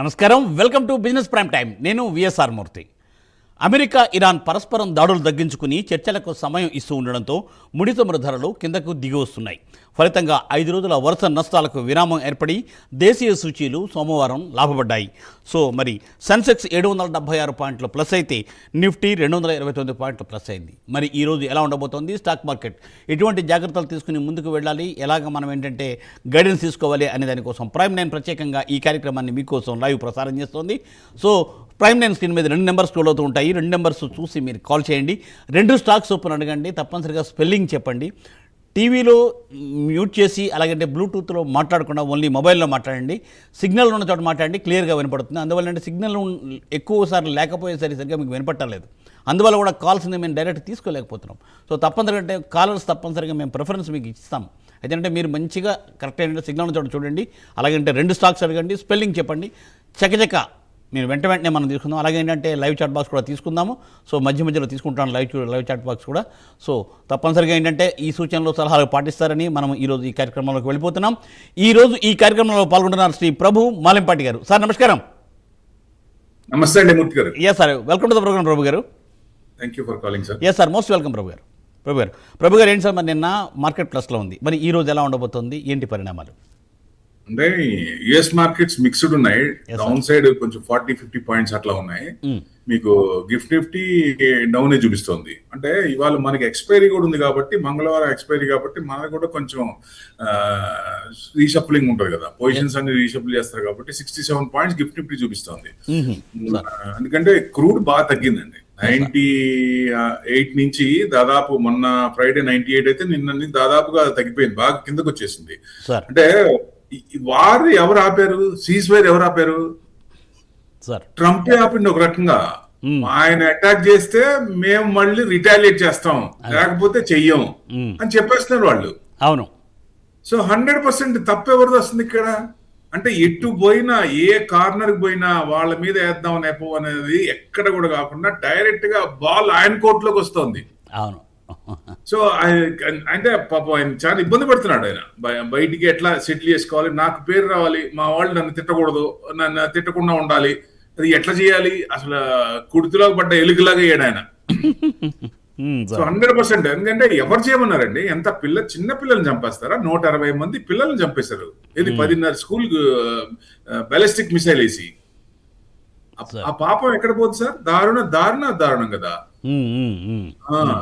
నమస్కారం, welcome to business prime time. నేను VSR మూర్తి. America, Iran పరస్పరం దాడులు తగ్గించుకుని చర్చలకు సమయం ఇస్తూ ఉండడంతో ముడి చమురు ధరలు కిందకు దిగి వస్తున్నాయి. ఫలితంగా 5 రోజుల వరుస నష్టాలకు విరామం ఏర్పడి దేశీయ సూచీలు సోమవారం లాభపడ్డాయి. సో మరి సెన్సెక్స్ 776 పాయింట్లు ప్లస్ అయితే నిఫ్టీ 229 పాయింట్లు ప్లస్ అయింది. మరి ఈరోజు ఎలా ఉండబోతోంది స్టాక్ మార్కెట్, ఎటువంటి జాగ్రత్తలు తీసుకుని ముందుకు వెళ్ళాలి, ఎలాగ మనం ఏంటంటే గైడెన్స్ తీసుకోవాలి అనే దానికోసం ప్రైమ్ 9 ప్రత్యేకంగా ఈ కార్యక్రమాన్ని మీకోసం లైవ్ ప్రసారం చేస్తోంది. సో ప్రైమ్ 9 స్క్రీన్ మీద 2 నెంబర్స్ స్క్రోల్ అవుతూ ఉంటాయి. 2 నెంబర్స్ చూసి మీరు కాల్ చేయండి. 2 స్టాక్స్ ఓపెన్ అడగండి, తప్పనిసరిగా స్పెల్లింగ్ చెప్పండి. టీవీలో మ్యూట్ చేసి అలాగంటే బ్లూటూత్లో మాట్లాడకుండా ఓన్లీ మొబైల్లో మాట్లాడండి. సిగ్నల్ ఉన్న చోట మాట్లాడండి, క్లియర్గా వినపడుతుంది. అందువల్ల అంటే సిగ్నల్ ఎక్కువసార్లు లేకపోయేసరికి సరిగ్గా మీకు వినపట్టలేదు. అందువల్ల కూడా కాల్స్ని మేము డైరెక్ట్ తీసుకోలేకపోతున్నాం. సో తప్పనిసరిగా అంటే కాలర్స్ తప్పనిసరిగా మేము ప్రిఫరెన్స్ మీకు ఇస్తాం. అయితే మీరు మంచిగా కరెక్ట్ అయిన సిగ్నల్ ఉన్న చోట చూడండి. అలాగంటే 2 స్టాక్స్ అడగండి, స్పెల్లింగ్ చెప్పండి. చకచక మీరు వెంటనే మనం తీసుకుందాం. అలాగే ఏంటంటే లైవ్ చాట్ బాక్స్ కూడా తీసుకుందాము. సో మధ్యలో తీసుకుంటాను లైవ్ చాట్ బాక్స్ కూడా. సో తప్పనిసరిగా ఏంటంటే ఈ సూచనలు సలహాలు పాటిస్తారని మనం ఈరోజు ఈ కార్యక్రమంలోకి వెళ్ళిపోతున్నాం. ఈరోజు ఈ కార్యక్రమంలో పాల్గొంటున్నారు శ్రీ ప్రభు మాలెంపాటి గారు. సార్ నమస్కారం. నమస్తే అండి Murthy garu. Yes sir, welcome to the programme Prabhu garu. Thank you for calling sir. Yes sir, most welcome Prabhu garu. Prabhu గారు ఏంటి సార్, మరి నిన్న మార్కెట్ ప్లస్లో ఉంది, మరి ఈ రోజు ఎలా ఉండబోతుంది, ఏంటి పరిణామాలు? అంటే యుఎస్ మార్కెట్స్ మిక్స్డ్ ఉన్నాయి. డౌన్ సైడ్ కొంచెం 40-50 పాయింట్స్ అట్లా ఉన్నాయి. మీకు గిఫ్ట్ నిఫ్టీ డౌన్ చూపిస్తుంది. అంటే ఇవాళ మనకి ఎక్స్పైరీ కూడా ఉంది కాబట్టి, మంగళవారం ఎక్స్పైరీ కాబట్టి మనకు కూడా కొంచెం రీషఫ్లింగ్ ఉంటుంది కదా, పొజిషన్స్ అన్ని రీషఫుల్ చేస్తారు కాబట్టి 67 పాయింట్స్ గిఫ్ట్ నిఫ్టీ చూపిస్తుంది. ఎందుకంటే క్రూడ్ బాగా తగ్గిందండి. 98 నుంచి దాదాపు మొన్న ఫ్రైడే 98 అయితే నిన్న దాదాపుగా తగ్గిపోయింది, బాగా కిందకు వచ్చేసింది. అంటే వారు ఎవరు ఆపారు, సీజ్ ఫైర్ ఎవరు ఆపారు? ట్రంప్ ఆపింది ఒక రకంగా. ఆయన అటాక్ చేస్తే మేము మళ్ళీ రిటాలియేట్ చేస్తాం, లేకపోతే చెయ్యం అని చెప్పేస్తున్నారు వాళ్ళు. అవును. సో 100% తప్పు ఎవరిది వస్తుంది ఇక్కడ? అంటే ఎటు పోయినా, ఏ కార్నర్ కి పోయినా వాళ్ళ మీద వేద్దాం నెపో అనేది ఎక్కడ కూడా కాకుండా డైరెక్ట్ గా బాల్ ఆయన కోర్టులోకి వస్తుంది. అవును. సో అంటే పాపం ఆయన చాలా ఇబ్బంది పడుతున్నాడు. ఆయన బయటికి ఎట్లా సెటిల్ చేసుకోవాలి, నాకు పేరు రావాలి, మా వాళ్ళు నన్ను తిట్టకూడదు, నన్ను తిట్టకుండా ఉండాలి, అది ఎట్లా చేయాలి? అసలు కుడితిలో పడ్డ ఎలుగులాగా అయ్యాడు ఆయన. సో 100%. ఎందుకంటే ఎవరు చేయమన్నారండి? ఎంత చిన్న పిల్లల్ని చంపేస్తారా? 160 మంది పిల్లల్ని చంపేశారు. ఇది 10:30 స్కూల్ బాలిస్టిక్ మిసైల్ వేసి. ఆ పాపం ఎక్కడ పోతుంది సార్? దారుణం కదా.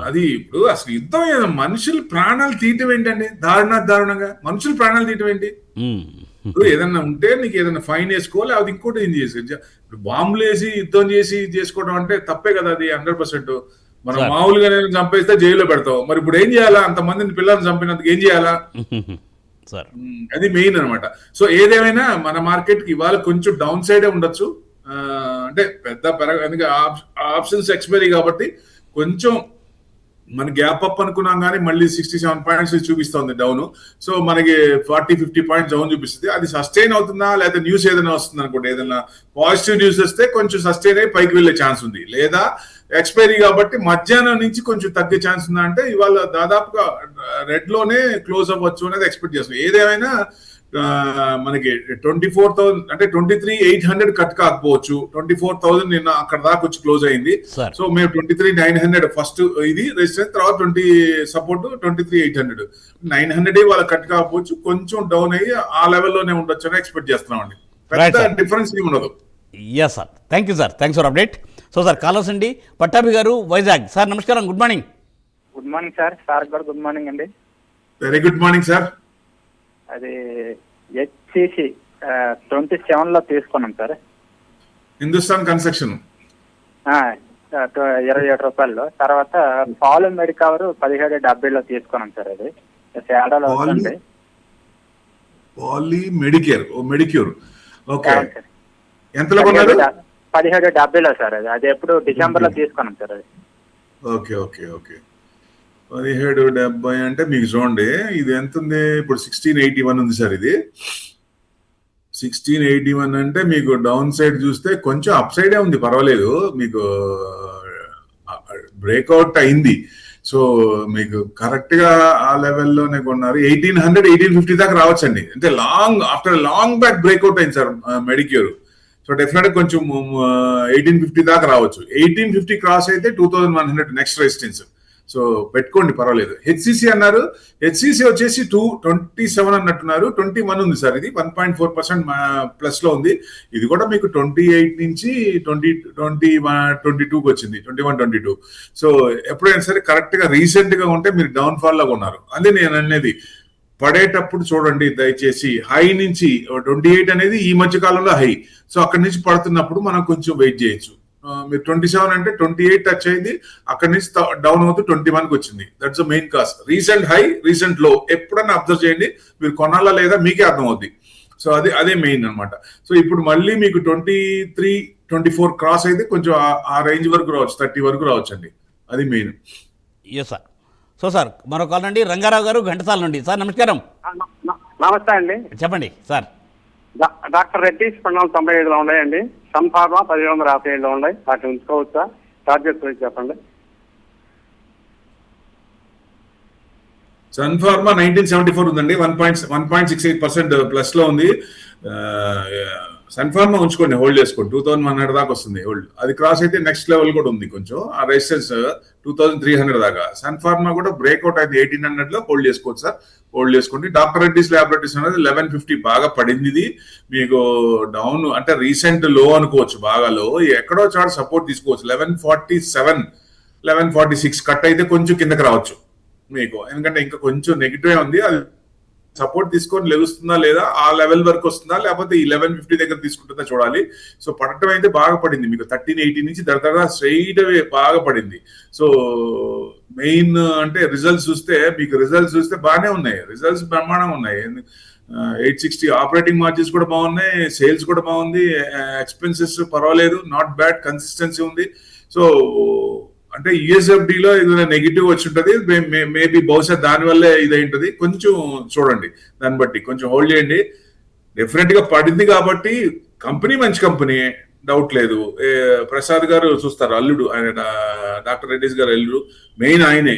అది ఇప్పుడు అసలు యుద్ధం మనుషులు ప్రాణాలు తీయటం ఏంటండి? దారుణంగా మనుషులు ప్రాణాలు తీయటం ఏంటి? ఇప్పుడు ఏదన్నా ఉంటే నీకు ఏదైనా ఫైన్ వేసుకోవాలి, అది ఇంకోటి ఏం చేసి ఇప్పుడు బాంబులు వేసి యుద్ధం చేసి చేసుకోవడం అంటే తప్పే కదా. అది 100%. మనం మామూలుగా చంపేస్తే జైల్లో పెడతాం. మరి ఇప్పుడు ఏం చేయాలా? అంతమందిని పిల్లల్ని చంపినందుకు ఏం చేయాలా? అది మెయిన్ అనమాట. సో ఏదేమైనా మన మార్కెట్ కి ఇవాళ కొంచెం డౌన్ సైడే ఉండొచ్చు. అంటే పెద్ద ఎందుకంటే ఆప్షన్స్ ఎక్స్పైరీ కాబట్టి కొంచెం మన గ్యాప్ అప్ అనుకున్నాం కానీ మళ్ళీ 67 పాయింట్స్ చూపిస్తుంది డౌన్. సో మనకి 40-50 పాయింట్స్ డౌన్ చూపిస్తుంది. అది సస్టైన్ అవుతుందా లేదా న్యూస్ ఏదైనా వస్తుంది అనుకోండి, ఏదైనా పాజిటివ్ న్యూస్ వస్తే కొంచెం సస్టైన్ అయ్యి పైకి వెళ్లే ఛాన్స్ ఉంది. లేదా ఎక్స్పైరీ కాబట్టి మధ్యాహ్నం నుంచి కొంచెం తగ్గే ఛాన్స్ ఉందా అంటే ఇవాళ దాదాపుగా రెడ్ లోనే క్లోజ్ అవ్వచ్చు అనేది ఎక్స్పెక్ట్ చేస్తాం. ఏదేమైనా మనకి 24,000 అంటే 23,800 కట్ కాకపోవచ్చు. 24,000 నిన్న అక్కడ దాకా వచ్చి క్లోజ్ అయింది. సో మేము 23,900 ఫస్ట్ ఇది రెసిస్టెన్స్, తర్వాత 20 సపోర్ట్ 23,800. 900 వాళ్ళ కట్ కాకపోవచ్చు, కొంచెం డౌన్ అయ్యి ఆ లెవెల్లోనే ఉండొచ్చు అని ఎక్స్పెక్ట్ చేస్తున్నాం అండి. పెద్ద డిఫరెన్స్ ఏమి ఉండదు. Yes sir, thank you sir, thanks for update. So sir callers అండి, పట్టాభి గారు వైజాగ్. సార్ నమస్కారం, good morning. Good morning sir. Sir గారు గుడ్ మార్నింగ్ అండి. Very good morning sir. అది హెచ్సిసి 27 తీసుకున్నాం సార్. హిందుస్థాన్ కన్స్ట్రక్షన్ 27 రూపాయలు. తర్వాత పాలు మెడికవర్ 17.70 తీసుకున్నాం సార్. అది తేడాలో వస్తుంది. పాలీ మెడిక్యూర్ ఓకే. ఎంతలో కొన్నారు? 17.70 సార్. అది ఎప్పుడు డిసెంబర్ లో తీసుకున్నాం సార్. అది ఓకే 17.70 అంటే మీకు చూడండి ఇది ఎంత ఉంది ఇప్పుడు? 1681 ఉంది సార్. ఇది 1681 అంటే మీకు డౌన్ సైడ్ చూస్తే కొంచెం అప్ సైడే ఉంది, పర్వాలేదు. మీకు బ్రేక్అవుట్ అయింది. సో మీకు కరెక్ట్ గా ఆ లెవెల్లోనే కొన్నారు. 1800-1850 దాకా రావచ్చండి. అంటే ఆఫ్టర్ లాంగ్ బ్యాక్ బ్రేక్అవుట్ అయింది సార్ మెడిక్యూర్. సో డెఫినెట్ కొంచెం 1850 దాకా రావచ్చు. 1850 క్రాస్ అయితే 2100 నెక్స్ట్ రెసిస్టెన్స్. సో పెట్టుకోండి, పర్వాలేదు. హెచ్సిసి అన్నారు, హెచ్సిసి వచ్చేసి 227 అన్నట్టున్నారు. 21 ఉంది సార్, ఇది 1.4% ప్లస్ లో ఉంది. ఇది కూడా మీకు 28 నుంచి 22కి వచ్చింది, 21-22. సో ఎప్పుడైనా సరే కరెక్ట్ గా రీసెంట్ గా ఉంటే మీరు డౌన్ ఫాల్ లాగా ఉన్నారు. అదే నేను అనేది, పడేటప్పుడు చూడండి దయచేసి. హై నుంచి 28 అనేది ఈ మధ్య కాలంలో హై. సో అక్కడి నుంచి పడుతున్నప్పుడు మనం కొంచెం వెయిట్ చేయొచ్చు. మీరు 27 అంటే 28 టచ్ అయింది, అక్కడి నుంచి డౌన్ అవుతూ 21కి వచ్చింది. That's the main cos. Recent high, recent లో ఎప్పుడన్నా అబ్జర్వ్ చేయండి, మీరు కొనాలా లేదా మీకే అర్థం అవుద్ది. సో అదే మెయిన్ అనమాట. సో ఇప్పుడు మళ్ళీ మీకు 23-24 క్రాస్ అయితే కొంచెం ఆ రేంజ్ వరకు రావచ్చు, 30 వరకు రావచ్చు అండి. అది main. Yes sir. So sir మరో కాల్ అండి, రంగారావు గారు ఘంటసాల నుండి. సార్ నమస్కారం. నమస్తే అండి. చెప్పండి సార్. డాక్టర్ రెడ్డిస్ 95లో ఉన్నాయండి. సన్ ఫార్మా 1757లో ఉన్నాయి. వాటిని ఉంచుకోవచ్చా? టార్గెట్ గురించి చెప్పండి. సన్ ఫార్మా 1974 ఉందండి, 1.68% ప్లస్ లో ఉంది. సన్ ఫార్మా ఉంచుకోండి, హోల్డ్ చేసుకోండి. 2100 దాకా వస్తుంది హోల్డ్. అది క్రాస్ అయితే నెక్స్ట్ లెవెల్ కూడా ఉంది, కొంచెం ఆ రెసిస్టెన్స్ 2300 దాకా. సన్ ఫార్మా కూడా బ్రేక్అవుట్ అయితే 1800 లో హోల్డ్ చేసుకోవచ్చు సార్, హోల్డ్ చేసుకోండి. డాక్టర్ రెడ్డిస్ ల్యాబొరేటరీస్ అనేది 1150 బాగా పడింది. ఇది మీకు డౌన్ అంటే రీసెంట్ లో అనుకోవచ్చు, బాగా లో. ఎక్కడో చాట సపోర్ట్ తీసుకోవచ్చు. 1147, 1146 కట్ అయితే కొంచెం కిందకి రావచ్చు మీకు, ఎందుకంటే ఇంకా కొంచెం నెగిటివ్ ఉంది. అది సపోర్ట్ తీసుకొని లెగుస్తుందా లేదా, ఆ లెవెల్ వరకు వస్తుందా, లేకపోతే 1150 దగ్గర తీసుకుంటుందా చూడాలి. సో పడటం అయితే బాగా పడింది మీకు, 1380 నుంచి దరదరగా స్ట్రైట్ అవే బాగా పడింది. సో మెయిన్ అంటే రిజల్ట్స్ చూస్తే, మీకు రిజల్ట్స్ చూస్తే బాగానే ఉన్నాయి, రిజల్ట్స్ బ్రహ్మాండంగా ఉన్నాయి. 860 ఆపరేటింగ్ మార్జిన్స్ కూడా బాగున్నాయి, సేల్స్ కూడా బాగుంది, ఎక్స్పెన్సెస్ పర్వాలేదు, నాట్ బ్యాడ్, కన్సిస్టెన్సీ ఉంది. సో అంటే యుఎస్ఎఫ్డిలో ఏదైనా నెగిటివ్ వచ్చి ఉంటుంది, మేబీ బహుశా దానివల్లే ఇదైంటది. కొంచెం చూడండి, దాన్ని బట్టి కొంచెం హోల్డ్ చేయండి. డెఫినెట్ గా పడింది కాబట్టి కంపెనీ మంచి కంపెనీ, డౌట్ లేదు. ప్రసాద్ గారు చూస్తారు, అల్లుడు ఆయన, డాక్టర్ రెడ్డిస్ గారు అల్లుడు, మెయిన్ ఆయనే.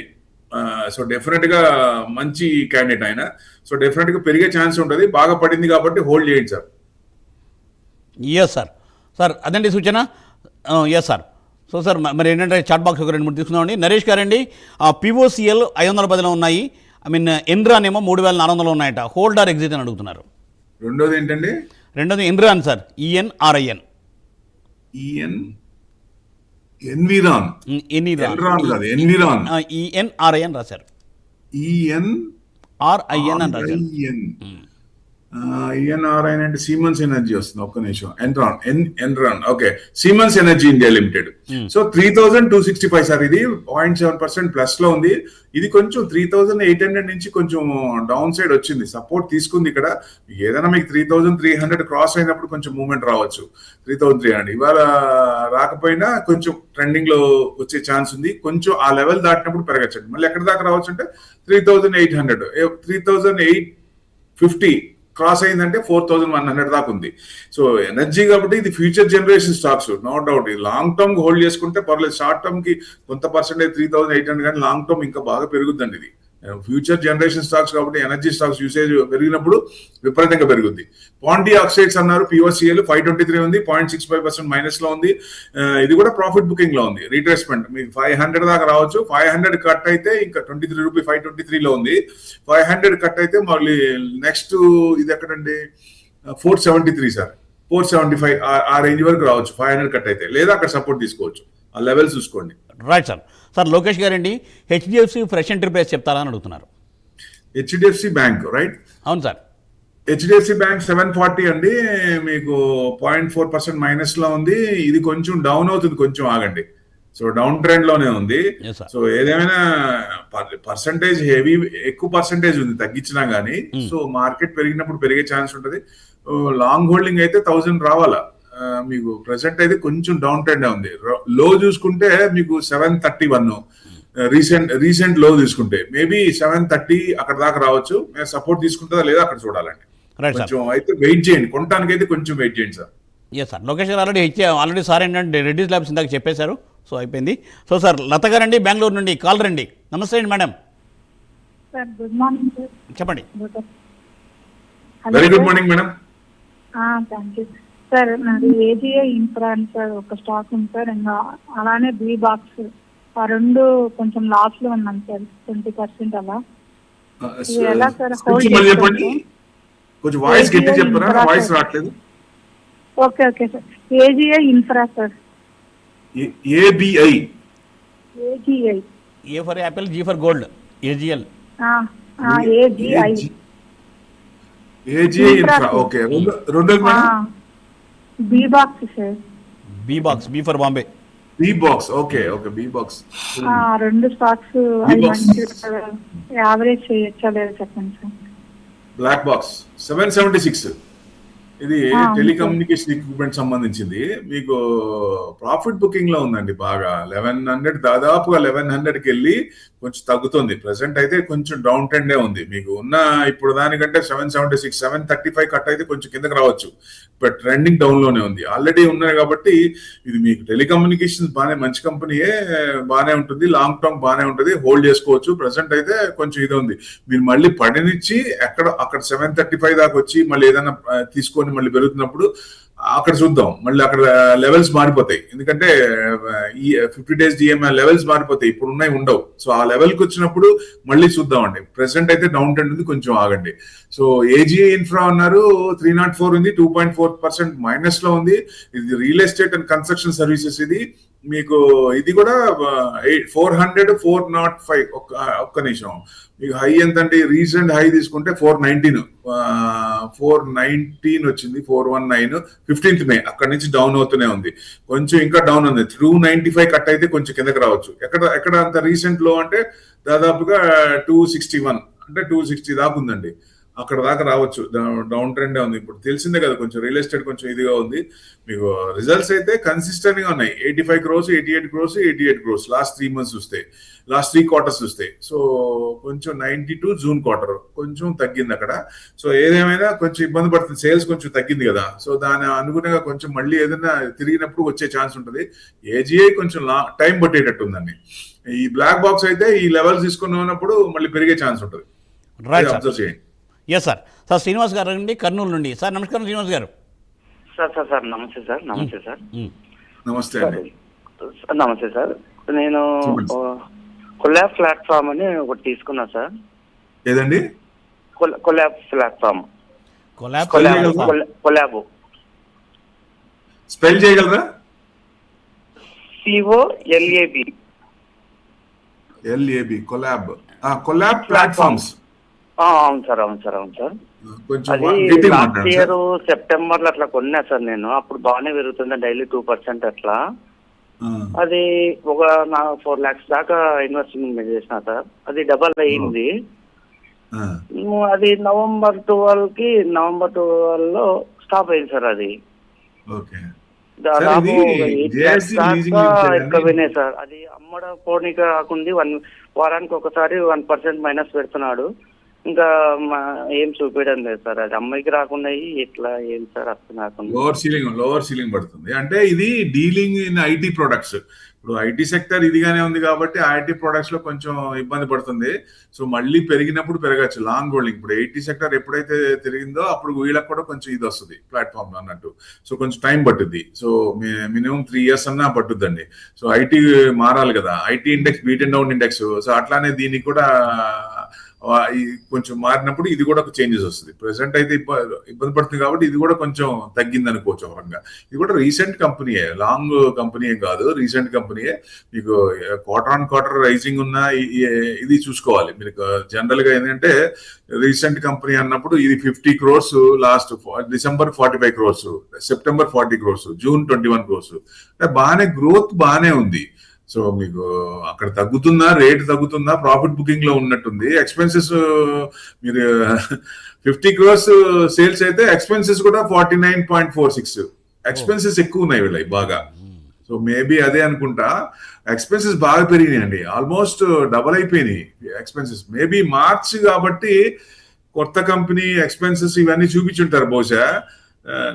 సో డెఫినెట్ గా మంచి క్యాండిడేట్ ఆయన. సో డెఫినెట్ గా పెరిగే ఛాన్స్ ఉంటుంది, బాగా పడింది కాబట్టి హోల్డ్ చేయండి సార్. Yes sir. సార్ అదండి సూచన. Yes sir. సో సార్ మరి ఏంటంటే చాట్ బాక్స్ ఒక 2-3 తీసుకుందామండి. నరేష్ గారండి, పిఓసిఎల్ 510లో ఉన్నాయి, ఎన్రాన్ ఏమో 3400 ఉన్నాయట, హోల్డ్ ఆర్ ఎగ్జిట్ అని అడుగుతున్నారు. రెండోది ఏంటండి? రెండోది ఎన్రాన్ సార్, ENRIN. ఎన్విరాన్ ENRIN రాశారు, ENRIN అని రాశారు. ENRIN అంటే సీమెన్స్ ఎనర్జీ వస్తుంది. ఒక్క నిమిషం. Enron okay, Siemens energy India limited. So 3265 sir, ఇది 0.7% ప్లస్ లో ఉంది. ఇది కొంచెం 3800 నుంచి కొంచెం డౌన్ సైడ్ వచ్చింది, సపోర్ట్ తీసుకుంది ఇక్కడ. ఏదైనా మీకు 3300 క్రాస్ అయినప్పుడు కొంచెం మూవ్మెంట్ రావచ్చు. 3300 ఇవాళ రాకపోయినా కొంచెం ట్రెండింగ్ లో వచ్చే ఛాన్స్ ఉంది. కొంచెం ఆ లెవెల్ దాటినప్పుడు పెరగచ్చండి. మళ్ళీ ఎక్కడ దాకా రావచ్చు అంటే 3800, 3850 క్రాస్ అయిందంటే 4100 దాకా ఉంది. సో ఎనర్జీ కాబట్టి ఇది future generation stocks, no doubt. ఇది లాంగ్ టర్మ్ హోల్డ్ చేసుకుంటే పర్లేదు. షార్ట్ టర్మ్ కి కొంత పర్సెంటేజ్ 3800, కానీ లాంగ్ టర్మ్ ఇంకా బాగా పెరుగుద్దండి. ఇది ఫ్యూచర్ జనరేషన్ స్టాక్స్ కాబట్టి ఎనర్జీ స్టాక్స్ యూసేజ్ పెరిగినప్పుడు విపరీతంగా పెరుగుద్ది. పాండి ఆక్సైడ్స్ అన్నారు, POCL 523 ఉంది, 0.65% మైనస్ లో ఉంది. ఇది కూడా ప్రాఫిట్ బుకింగ్ లో ఉంది. రీట్రేస్మెంట్ మీకు 500 దాకా రావచ్చు. 500 కట్ అయితే ఇంకా 23 రూపీ 523 లో ఉంది. 500 కట్ అయితే మళ్ళీ నెక్స్ట్ ఇది ఎక్కడండి, 473 సార్, 475 ఆ రేంజ్ వరకు రావచ్చు 500 కట్ అయితే, లేదా అక్కడ సపోర్ట్ తీసుకోవచ్చు. ఆ లెవెల్ చూసుకోండి. Right sir. సార్ లోకేష్ గారండి, HDFC ఫ్రెష్ ఎంట్రీ ప్రైస్ చెప్తారా అని అడుగుతున్నారు. HDFC bank right? అవును సార్. HDFC బ్యాంక్ 740 అండి, మీకు 0.4% మైనస్ లో ఉంది. ఇది కొంచెం డౌన్ అవుతుంది, కొంచెం ఆగండి. సో డౌన్ ట్రెండ్ లోనే ఉంది. సో ఏదేమైనా పర్సంటేజ్ హెవీ, ఎక్కువ పర్సంటేజ్ ఉంది తగ్గించినా గానీ. సో మార్కెట్ పెరిగినప్పుడు పెరిగే ఛాన్స్ ఉంటుంది. లాంగ్ హోల్డింగ్ అయితే 1000 రావాలా మీకు. ప్రెసెంట్ అయితే కొంచెం డౌన్ ట్రెండ్ ఉంది. లో చూసుకుంటే మీకు 731 రీసెంట్ లో తీసుకుంటే మేబీ 730 అక్కడ దాకా రావచ్చు. సపోర్ట్ తీసుకుంటుందా లేదా అక్కడ చూడాలండి. కొంచెం అయితే వెయిట్ చేయండి, కొనడానికి అయితే కొంచెం వెయిట్ చేయండి సార్. Yes sir. లోకేష్ గారు ఆల్రెడీ సార్ ఏంటంటే రెడ్డిస్ ల్యాబ్స్ ఇందాక చెప్పేశారు, సో అయిపోయింది. సో సార్ లత గారండి బెంగళూరు నుండి కాల్ రండి. నమస్తే అండి madam. Sir good morning sir. చెప్పండి. Very good morning madam. Thank you. Sir నాది ఏజిఐ ఇన్ఫ్రా అని సార్ ఒక స్టాక్ ఉంది సార్, ఇంకా అలానే బి బాక్స్, ఆ రెండు కొంచెం లాస్ లో ఉన్నాను సార్, 20% అలా. ఇది ఎలా సార్ హోల్డ్ కొంచెం మళ్ళీ చెప్పండి, చేసుకోవచ్చు? కొంచెం వాయిస్ గట్టి చెప్పరా, ఇన్ఫ్రా వాయిస్ సార్. రావట్లేదు. Okay sir, AGI infra sir. ABI AGI A for apple, G for gold, AGL. AGI AGI infra. Infra. Okay, రెండు B box sir. B box, B for Bombay. B box. Okay okay, B box. రెండు stocks అది box. మంచి average చేయొచ్చా లేదా చెప్పండి sir. Black box 776. ఇది అవును. Telecommunication equipment సంబంధించింది. మీకు ప్రాఫిట్ బుకింగ్ లో ఉందండి బాగా. 1100 దాదాపుగా 1100కి వెళ్ళి కొంచెం తగ్గుతుంది. ప్రెసెంట్ అయితే కొంచెం డౌన్ ట్రెండే ఉంది. మీకు ఉన్న ఇప్పుడు దానికంటే 776, 735 కట్ అయితే కొంచెం కిందకి రావచ్చు. బట్ ట్రెండింగ్ డౌన్ లోనే ఉంది. ఆల్రెడీ ఉన్నాయి కాబట్టి ఇది మీకు టెలికమ్యూనికేషన్ బాగానే మంచి కంపెనీయే, బాగానే ఉంటుంది. లాంగ్ టర్మ్ బాగానే ఉంటుంది, హోల్డ్ చేసుకోవచ్చు. ప్రెసెంట్ అయితే కొంచెం ఇది ఉంది. మీరు మళ్ళీ పడినిచ్చి అక్కడ 735 దాకా వచ్చి మళ్ళీ ఏదైనా తీసుకొని మళ్ళీ పెరుగుతున్నప్పుడు అక్కడ చూద్దాం. మళ్ళీ అక్కడ లెవెల్స్ మారిపోతాయి. ఎందుకంటే ఈ 50 days డిఎంఐ లెవెల్స్ మారిపోతాయి, ఇప్పుడు ఉన్నాయి ఉండవు. సో ఆ లెవెల్కి వచ్చినప్పుడు మళ్ళీ చూద్దామండి. ప్రెసెంట్ అయితే డౌన్ ట్రెండ్ ఉంది, కొంచెం ఆగండి. సో ఏజిఐ ఇన్ఫ్రా అన్నారు 304 ఉంది, 2.4% మైనస్ లో ఉంది. ఇది real estate and construction services. ఇది మీకు ఇది కూడా 400, 405. ఒక్క నిమిషం, మీకు హై ఎంత అంటే రీసెంట్ హై తీసుకుంటే 419 వచ్చింది, 419 15th May. అక్కడ నుంచి డౌన్ అవుతూనే ఉంది, కొంచెం ఇంకా డౌన్ ఉంది. 295 కట్ అయితే కొంచెం కిందకి రావచ్చు. ఎక్కడ అంత రీసెంట్ లో అంటే దాదాపుగా 261, అంటే 260 దాకా ఉందండి. అక్కడ దాకా రావచ్చు. డౌన్ ట్రెండే ఉంది. ఇప్పుడు తెలిసిందే కదా, కొంచెం రియల్ ఎస్టేట్ కొంచెం ఇదిగా ఉంది. మీకు రిజల్ట్స్ అయితే కన్సిస్టెంట్ గా ఉన్నాయి. 85 crores, 88 crores, 88 crores last 3 months చూస్తే, లాస్ట్ 3 quarters చూస్తే. సో కొంచెం 92 జూన్ క్వార్టర్ కొంచెం తగ్గింది అక్కడ. సో ఏదేమైనా కొంచెం ఇబ్బంది పడుతుంది, సేల్స్ కొంచెం తగ్గింది కదా. సో దాని అనుగుణంగా కొంచెం మళ్ళీ ఏదైనా తిరిగినప్పుడు వచ్చే ఛాన్స్ ఉంటుంది. ఏజిఐ కొంచెం టైం పట్టేటట్టు ఉందండి. ఈ బ్లాక్ బాక్స్ అయితే ఈ లెవెల్స్ తీసుకుని ఉన్నప్పుడు మళ్ళీ పెరిగే ఛాన్స్ ఉంటుంది. Right sir. అబ్జర్వ్ చేయండి. Yes sir. సార్ శ్రీనివాస్ గారు అండి, కర్నూలు నుండి. సార్ నమస్కారం శ్రీనివాస్ గారు. సార్ నమస్తే సార్. నమస్తే సార్. నమస్తే అండి. నమస్తే సార్. నేను చెప్పండి. కొలాబ్ ప్లాట్ఫామ్ అని ఒకటి తీసుకున్నా సార్. ఏదండి? Collab platform. Collab. Collab spell చేయగలరా? COLAB. LAB collab. Collab platforms. అవును సార్. కొంచెం అది గట్టిగా లాస్ట్ మాట్లాడండి ఇయర్ సార్. సెప్టెంబర్ లో అట్లా కొన్నా సార్ నేను. అప్పుడు బాగానే పెరుగుతుంది, డైలీ 2% అట్లా. అది ఒక 4 lakhs దాకా ఇన్వెస్ట్మెంట్ చేసిన సార్. అది డబల్ అయింది. అది నవంబర్ 12 లో స్టాప్ అయింది సార్. అది ఓకే. దాదాపు ఇది 8 JSC lakhs దాకా leasing ఇచ్చారండి. ఎక్కువ పోయినాయి సార్. అది అమ్మడ పోనీక కాకుండా వారానికి ఒకసారి 1% మైనస్ పెడుతున్నాడు. ఇంకా ఏం చూపించడం లేదు సార్. అది అమ్మాయికి రాకుండా ఎట్లా ఏం సార్ అర్థం కాకుండా. లోవర్ సీలింగ్ పడుతుంది. అంటే ఇది డీలింగ్ ఇన్ ఐటీ ప్రొడక్ట్స్. ఇప్పుడు ఐటీ సెక్టర్ ఇదిగానే ఉంది కాబట్టి ఐటీ ప్రొడక్ట్స్ లో కొంచెం ఇబ్బంది పడుతుంది. సో మళ్ళీ పెరిగినప్పుడు పెరగచ్చు లాంగ్ హోల్డింగ్. ఇప్పుడు ఐటీ సెక్టర్ ఎప్పుడైతే తిరిగిందో అప్పుడు వీళ్ళకి కూడా కొంచెం ఇది వస్తుంది ప్లాట్ఫామ్ అన్నట్టు. సో కొంచెం టైం పట్టుద్ది. సో మినిమం 3 years అన్నా పట్టుద్దండి. సో ఐటీ మారాలి కదా, IT index beat and down index. So అట్లానే దీనికి కూడా కొంచెం మారినప్పుడు ఇది కూడా చేంజెస్ వస్తుంది. ప్రెసెంట్ అయితే ఇబ్బంది పడుతుంది కాబట్టి ఇది కూడా కొంచెం తగ్గింది అనుకోవచ్చు ఒక రకంగా. ఇది కూడా రీసెంట్ కంపెనీయే, లాంగ్ కంపెనీ కాదు, రీసెంట్ కంపెనీయే. మీకు quarter-on-quarter రైజింగ్ ఉన్న ఇది చూసుకోవాలి మీరు. జనరల్ గా ఏంటంటే రీసెంట్ కంపెనీ అన్నప్పుడు ఇది 50 crores last December, 45 crores September, 40 crores June, 21 crores. అంటే బాగానే గ్రోత్ బాగానే ఉంది. సో మీకు అక్కడ తగ్గుతుందా, రేట్ తగ్గుతుందా, ప్రాఫిట్ బుకింగ్ లో ఉన్నట్టుంది. ఎక్స్పెన్సెస్ మీరు 50 crores సేల్స్ అయితే ఎక్స్పెన్సెస్ కూడా 49.46. ఎక్స్పెన్సెస్ ఎక్కువ ఉన్నాయి వీళ్ళకి బాగా. సో మేబీ అదే అనుకుంటా. ఎక్స్పెన్సెస్ బాగా పెరిగినాయండి, ఆల్మోస్ట్ డబల్ అయిపోయినాయి ఎక్స్పెన్సెస్. మేబీ మార్చ్ కాబట్టి కొత్త కంపెనీ ఎక్స్పెన్సెస్ ఇవన్నీ చూపించుంటారు బహుశా.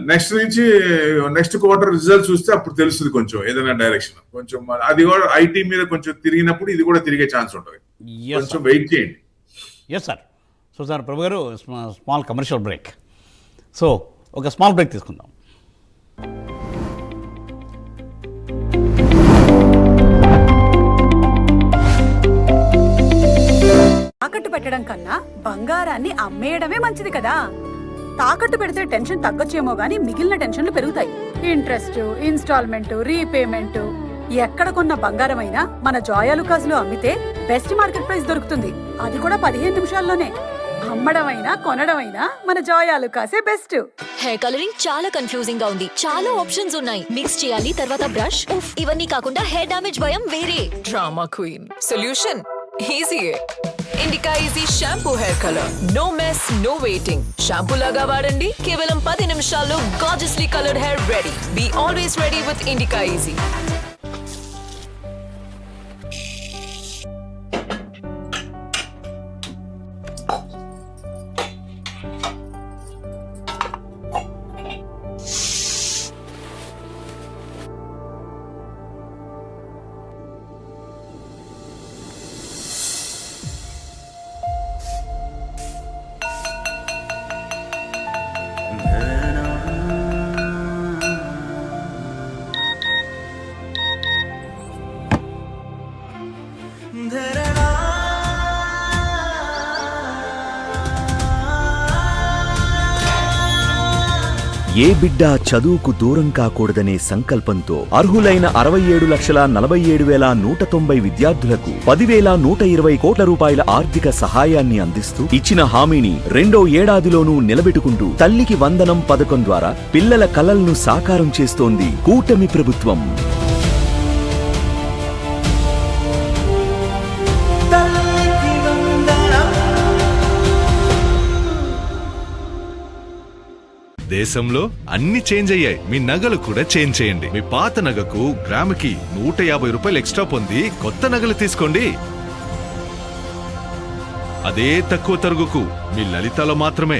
నెక్స్ట్ క్వార్టర్ రిజల్ట్ చూస్తే అప్పుడు తెలుస్తుంది కొంచెం ఏదైనా డైరెక్షన్. కొంచెం అది కూడా ఐటీ మీద కొంచెం తిరిగినప్పుడు ఇది కూడా తిరిగే ఛాన్స్ ఉంటుంది. కొంచెం వెయిట్ చేయండి. Yes sir. So sir Prabhu గారు, స్మాల్ కమర్షియల్ బ్రేక్. సో ఒక స్మాల్ బ్రేక్ తీసుకుందాం. తాకట్టు పెట్టడం కన్నా బంగారాన్ని అమ్మేయడమే మంచిది కదా. తాకట్టు పెడితే టెన్షన్ తగ్గొచ్చేమో గానీ మిగిలిన టెన్షన్లు పెరుగుతాయి. Interest, instalment, repayment. ఎక్కడ కొన్న బంగారం అయినా మన జాయాలుకాస్ లో అమ్మితే బెస్ట్ మార్కెట్ ప్రైస్ దొరుకుతుంది. అది కూడా 15 నిమిషాల్లోనే. అమ్మడమైనా కొనడమైనా మన జాయాలుకాసే బెస్ట్. హెయిర్ కలరింగ్ చాలా కన్ఫ్యూజింగ్ గా ఉంది. చాలా ఆప్షన్స్ ఉన్నాయి. మిక్స్ చేయాలి, తర్వాత బ్రష్. ఉఫ్, ఇవన్నీ కాకుండా హెయిర్ డ్యామేజ్ భయం వేరే. డ్రామా క్వీన్ సొల్యూషన్ ఈజీయే. Indica easy shampoo hair colour. No mess, no waiting. Shampoo లాగా వాడండి, కేవలం 10 నిమిషాల్లో gorgeously coloured hair ready. Be always ready with Indica easy. ఏ బిడ్డ చదువుకు దూరం కాకూడదనే సంకల్పంతో అర్హులైన 67,47,190 విద్యార్థులకు 10,120 కోట్ల రూపాయల ఆర్థిక సహాయాన్ని అందిస్తూ ఇచ్చిన హామీని రెండో ఏడాదిలోనూ నిలబెట్టుకుంటూ తల్లికి వందనం పథకం ద్వారా పిల్లల కలలను సాకారం చేస్తోంది కూటమి ప్రభుత్వం. దేశంలో అన్ని చేంజ్ అయ్యాయి. మీ నగలు కూడా చేంజ్ చేయండి. మీ పాత నగకు గ్రాముకి 150 రూపాయలు ఎక్స్ట్రా పొంది కొత్త నగలు తీసుకోండి. అదే తక్కువ తరుగుకు మీ లలితలో మాత్రమే.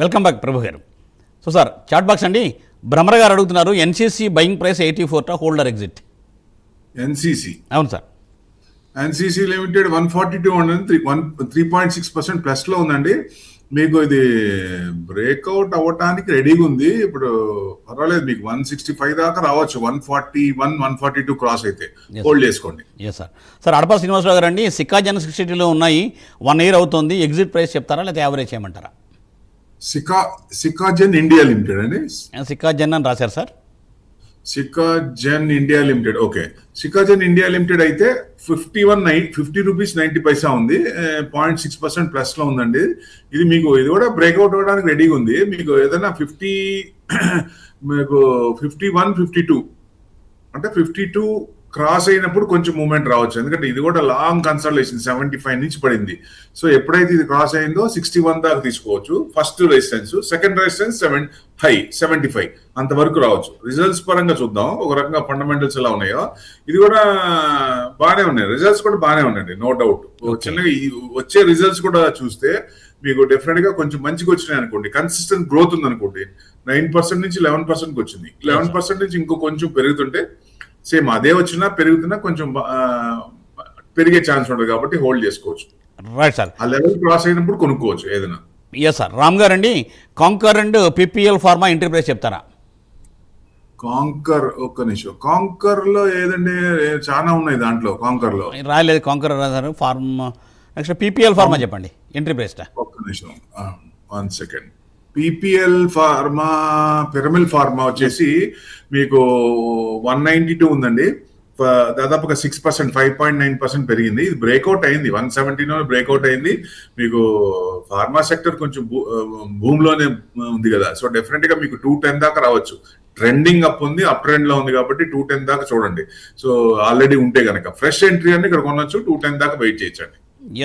వెల్కమ్ బ్యాక్ ప్రభు గారు. సో సార్, చాట్ బాక్స్ అండి, భ్రమర గారు అడుగుతున్నారు, NCC buying price 84 holder exit. NCC, అవును సార్. ఎన్సీసీ లిమిటెడ్ 142 3.6% ప్లస్ లో ఉందండి. మీకు ఇది బ్రేక్అవుట్ అవ్వటానికి రెడీగా ఉంది. ఇప్పుడు పర్వాలేదు, మీకు 165 దాకా రావచ్చు. 141, 142 క్రాస్ అయితే హోల్డ్ చేసుకోండి. Yes sir. Sir, Adapa Srinivasarao గారు అండి, సికాజన్ 60లో ఉన్నాయి, 1 year అవుతుంది, ఎగ్జిట్ ప్రైస్ చెప్తారా లేదా యావరేజ్ చేయమంటారా? సికాజన్ ఇండియా లిమిటెడ్ అండి. సికాజన్ అని రాశారు సార్. Sicagen India limited, okay. Sicagen India limited అయితే 50 రూపీస్ 90 పైసా ఉంది. 0.6% ప్లస్ లో ఉందండి. ఇది మీకు ఇది కూడా బ్రేక్అవుట్ అవ్వడానికి రెడీగా ఉంది. మీకు ఏదైనా 51, 52 అంటే 52 క్రాస్ అయినప్పుడు కొంచెం మూవ్మెంట్ రావచ్చు. ఎందుకంటే ఇది కూడా లాంగ్ కన్సల్టేషన్ 75 నుంచి పడింది. సో ఎప్పుడైతే ఇది క్రాస్ అయిందో 61 దాకా తీసుకోవచ్చు. ఫస్ట్ రెసిస్టెన్స్, సెకండ్ రెసిస్టెన్స్ 75 అంతవరకు రావచ్చు. రిజల్ట్స్ పరంగా చూద్దాం ఒక రకంగా ఫండమెంటల్స్ ఎలా ఉన్నాయో. ఇది కూడా బాగానే ఉన్నాయి, రిజల్ట్స్ కూడా బాగానే ఉన్నాయండి, నో డౌట్. చిన్నగా వచ్చే రిజల్ట్స్ కూడా చూస్తే మీకు డెఫినెట్ గా కొంచెం మంచిగా వచ్చినాయి అనుకోండి. కన్సిస్టెంట్ గ్రోత్ ఉంది అనుకోండి. 9% నుంచి 11% వచ్చింది. 11% నుంచి ఇంకో కొంచెం పెరుగుతుంటే సేమ్ అదే వచ్చినా పెరుగుతున్నా కొంచెం పెరిగే ఛాన్స్ ఉంటుంది కాబట్టి హోల్డ్ చేసుకోవచ్చు. Right sir. ఆ లెవెల్ క్రాస్ అయినప్పుడు కొనుక్కోవచ్చు ఏదైనా. Yes sir. రామ్ గారు అండి, Concor and PPL pharma entry price చెప్తారా? కాంకర్, ఒక్క నిమిషం. కాంకర్ లో ఏదండి, చాలా ఉన్నాయి దాంట్లో. కాంకర్ లో రాయలేదు, కాంకర్ రాశారు. ఫార్మా నెక్స్ట్ పిపిఎల్ ఫార్మా చెప్పండి ఎంట్రీ ప్రైస్. ఒక్క నిమిషం, 1 second. PPL pharma, Piramal pharma వచ్చేసి మీకు 192 ఉందండి. దాదాపుగా 6%, 5.9% పెరిగింది. ఇది బ్రేక్అవుట్ అయింది, 170 బ్రేక్అవుట్ అయింది. మీకు ఫార్మా సెక్టర్ కొంచెం భూమిలోనే ఉంది కదా, సో డెఫినెట్ గా మీకు 210 దాకా రావచ్చు. ట్రెండింగ్ అప్ ఉంది, అప్ ట్రెండ్ లో ఉంది కాబట్టి 210 దాకా చూడండి. సో ఆల్రెడీ ఉంటే కనుక ఫ్రెష్ ఎంట్రీ అని ఇక్కడ కొనొచ్చు. 210 దాకా వెయిట్ చేయొచ్చండి.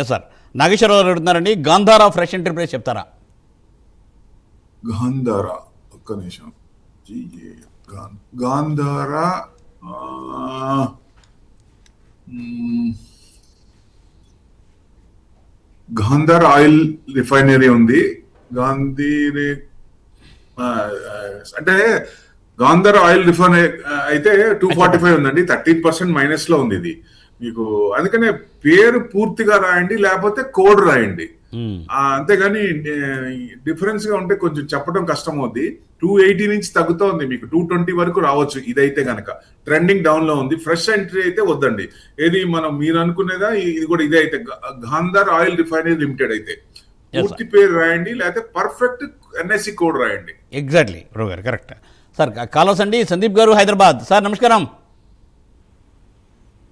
Yes sir. నాగేశ్వరరావు అడుగుతున్నారండి, గాంధారా ఫ్రెష్ ఎంట్రీ ప్రైస్ చెప్తారా? గాంధారా, ఒక్క నిమిషం. గాంధారా గాంధార్ ఆయిల్ రిఫైనరీ ఉంది. అంటే గాంధార్ ఆయిల్ రిఫైనరీ అయితే 245 ఉందండి. 13% మైనస్ లో ఉంది ఇది మీకు. అందుకనే పేరు పూర్తిగా రాయండి, లేకపోతే కోడ్ రాయండి. అంతేగాని డిఫరెన్స్ గా ఉంటే కొంచెం చెప్పడం కష్టం అవుద్ది. 280 నుంచి తగ్గుతోంది, మీకు 220 వరకు రావచ్చు. ఇదైతే గనక ట్రెండింగ్ డౌన్ లో ఉంది. ఫ్రెష్ ఎంట్రీ అయితే వద్దండి. ఏది మీరు అనుకునేదా, ఇది కూడా ఇదే అయితే గాంధార్ ఆయిల్ రిఫైనరీ లిమిటెడ్ అయితే పూర్తి పేరు రాయండి, లేకపోతే పర్ఫెక్ట్ NSE కోడ్ రాయండి. ఎగ్జాక్ట్లీ ప్రభు గారు, కరెక్ట్. సార్ కాలర్స్ అండి, సందీప్ గారు హైదరాబాద్. సార్ నమస్కారం.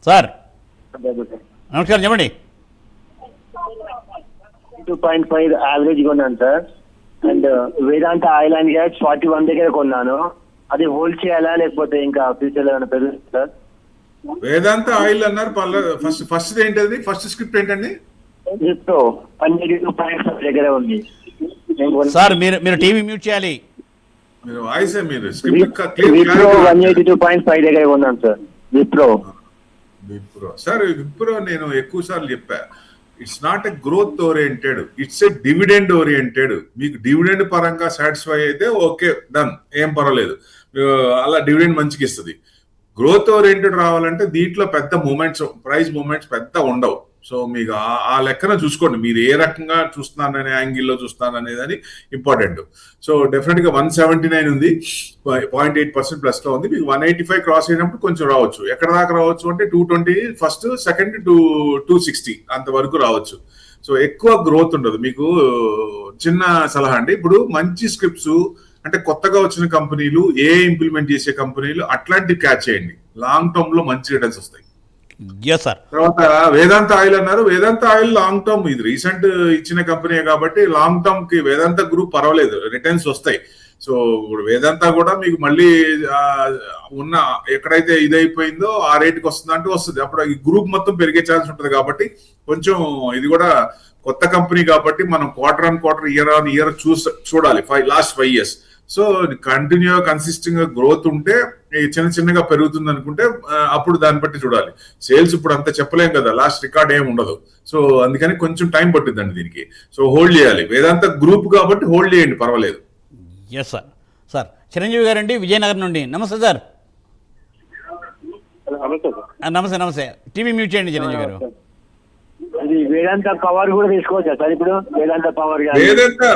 సార్ నమస్కారం, చెప్పండి. 2.5 యావరేజ్ కొన్నాను sir. And Vedanta oil and gas 41 దగ్గర కొన్నాను. అది హోల్డ్ చేయాలా లేకపోతే ఇంకా ఫ్యూచర్ లో ఏమైనా పెరుగుతుంది సార్? వేదాంత ఆయిల్ అన్నారు. ఫస్ట్ ఏంటది, ఫస్ట్ స్క్రిప్ట్ ఏంటండి? విప్రో 182.5 దగ్గర ఉంది. సార్ మీరు టీవీ మ్యూట్ చేయాలి. మీరు వాయిస్ మీరు స్క్రిప్ట్ విప్రో 182.5 దగ్గర కొన్నాను సార్. విప్రో సార్, విప్రో నేను ఎక్కువ సార్లు చెప్పా, it's not a growth oriented, it's a dividend oriented. మీకు డివిడెండ్ పరంగా సాటిస్ఫై అయితే ఓకే, డన్, ఏం పర్వాలేదు, అలా డివిడెండ్ మంచిగా ఇస్తుంది. గ్రోత్ ఓరియంటెడ్ రావాలంటే దీంట్లో పెద్ద మూమెంట్స్, ప్రైస్ మూమెంట్స్ పెద్ద ఉండవు. సో మీకు ఆ లెక్కన చూసుకోండి, మీరు ఏ రకంగా చూస్తున్నారనే యాంగిల్లో చూస్తున్నారనేది ఇంపార్టెంట్. సో డెఫినెట్ గా 179 ఉంది, 0.8% ప్లస్ లో ఉంది. మీకు 185 క్రాస్ అయినప్పుడు కొంచెం రావచ్చు. ఎక్కడ దాకా రావచ్చు అంటే 220 ఫస్ట్, సెకండ్ 260 అంతవరకు రావచ్చు. సో ఎక్కువ గ్రోత్ ఉండదు. మీకు చిన్న సలహా అండి, ఇప్పుడు మంచి స్క్రిప్ట్స్ అంటే కొత్తగా వచ్చిన కంపెనీలు, ఇంప్లిమెంట్ చేసే కంపెనీలు అట్లాంటివి క్యాచ్ చేయండి. లాంగ్ టర్మ్ లో మంచి రిటర్న్స్ వస్తాయి. తర్వాత వేదాంత ఆయిల్ అన్నారు. వేదాంత ఆయిల్ లాంగ్ టర్మ్, ఇది రీసెంట్ ఇచ్చిన కంపెనీ కాబట్టి లాంగ్ టర్మ్ కి వేదాంత గ్రూప్ పర్వాలేదు, రిటర్న్స్ వస్తాయి. సో ఇప్పుడు వేదాంత కూడా మీకు మళ్ళీ ఉన్న ఎక్కడైతే ఇదైపోయిందో ఆ రేటుకి వస్తుంది అంటే వస్తుంది. అప్పుడు ఈ గ్రూప్ మొత్తం పెరిగే ఛాన్స్ ఉంటుంది. కాబట్టి కొంచెం ఇది కూడా కొత్త కంపెనీ కాబట్టి మనం quarter on quarter, year on year చూడాలి. Last 5 years. So continue consistent గా గ్రోత్ ఉంటే, చిన్నగా పెరుగుతుంది అనుకుంటే అప్పుడు దాన్ని బట్టి చూడాలి. సేల్స్ ఇప్పుడు అంత చెప్పలేం కదా, లాస్ట్ రికార్డ్ ఏమి ఉండదు. సో అందుకని కొంచెం టైం పట్టిందండి దీనికి. సో హోల్డ్ చేయాలి. వేదాంత గ్రూప్ కాబట్టి హోల్డ్ చేయండి, పర్వాలేదు. Yes sir. సార్ చిరంజీవి గారండి విజయనగరం నుండి. నమస్తే సార్. నమస్తే. టీవీ మ్యూట్ చేయండి చిరంజీవి గారు. వేదాంత పవర్ కూడా తీసుకోవచ్చా సార్? ఇప్పుడు వేదాంత పవర్,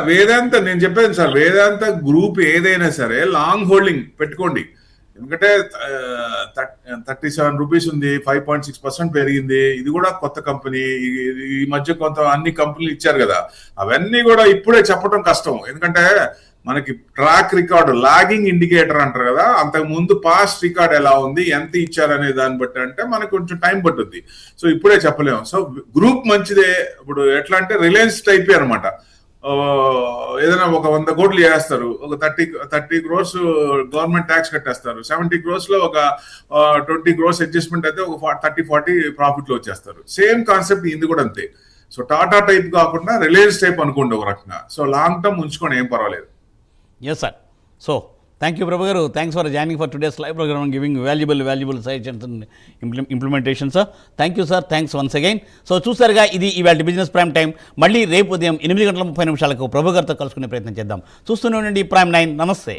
వేదాంత నేను చెప్పాను సార్, వేదాంత గ్రూప్ ఏదైనా సరే లాంగ్ హోల్డింగ్ పెట్టుకోండి. ఎందుకంటే 37 రూపీస్ ఉంది, 5.6% పెరిగింది. ఇది కూడా కొత్త కంపెనీ. ఈ మధ్య అన్ని కంపెనీలు ఇచ్చారు కదా, అవన్నీ కూడా ఇప్పుడే చెప్పడం కష్టం. ఎందుకంటే మనకి ట్రాక్ రికార్డ్, లాగింగ్ ఇండికేటర్ అంటారు కదా, అంతకు ముందు పాస్ట్ రికార్డ్ ఎలా ఉంది, ఎంత ఇచ్చారనే దాన్ని బట్టి అంటే మనకు కొంచెం టైం పట్టుద్ది. సో ఇప్పుడే చెప్పలేము. సో గ్రూప్ మంచిదే. ఇప్పుడు ఎట్లా అంటే రిలయన్స్ టైప్ అనమాట. ఏదైనా ఒక 100 కోట్లు చేస్తారు, ఒక 30 crores గవర్నమెంట్ ట్యాక్స్ కట్టేస్తారు, 70 crores లో ఒక 20 crores అడ్జస్ట్మెంట్ అయితే ఒక 30-40 ప్రాఫిట్ లో వచ్చేస్తారు. సేమ్ కాన్సెప్ట్ ఇది కూడా అంతే. సో టాటా టైప్ కాకుండా రిలయన్స్ టైప్ అనుకోండి ఒక రకంగా. సో లాంగ్ టర్మ్ ఉంచుకోండి, ఏం పర్వాలేదు. Yes sir. So thank you Prabhu garu. Thanks for joining for today's live programme, giving valuable suggestions and implementation sir. Thank you sir. Thanks once again. So చూసారుగా, ఇది ఇవాళ బిజినెస్ ప్రైమ్ టైం. మళ్ళీ రేపు ఉదయం 8:30 ప్రభు గారితో కలుసుకునే ప్రయత్నం చేద్దాం. చూస్తూనే ఉండండి ప్రైమ్ 9. నమస్తే.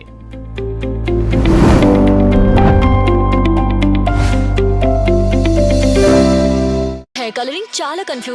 హెయిర్ కలరింగ్ చాలా కన్ఫ్యూజ్